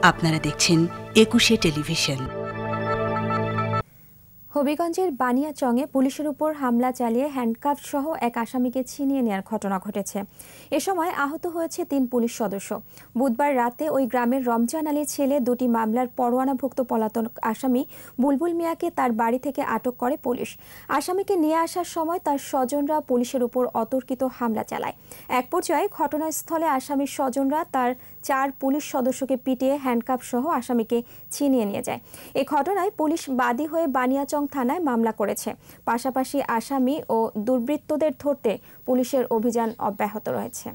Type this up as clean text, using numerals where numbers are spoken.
আপনারা দেখছেন একুশে টেলিভিশন। হবিগঞ্জের বানিয়াচংয়ে পুলিশের উপর হামলা চালিয়ে হ্যান্ডকাফ সহ এক আসামিকে ছিনিয়ে নেওয়ার ঘটনা ঘটেছে। এ সময় আহত হয়েছে ৩ পুলিশ সদস্য। বুধবার রাতে ওই গ্রামের রমজান আলীর ছেলে দুটি মামলার পরোয়ানাভুক্ত পলাতক আসামি বুলবুল মিয়াকে তার বাড়ি থেকে আটক করে পুলিশ। আসামিকে নিয়ে আসার সময় তার স্বজনরা পুলিশের উপর অতর্কিত হামলা চালায়। এক পর্যায়ে ঘটনাস্থলে আসামির স্বজনরা তার 4 পুলিশ সদস্যকে পিটিয়ে হ্যান্ডকাফ সহ আসামিকে ছিনিয়ে নিয়ে যায়। এ ঘটনায় পুলিশ বাদী হয়ে বানিয়াচং থানায় মামলা করেছে। পাশাপাশি আসামি ও দুর্বৃত্তদের ধরতে পুলিশের অভিযান অব্যাহত রয়েছে।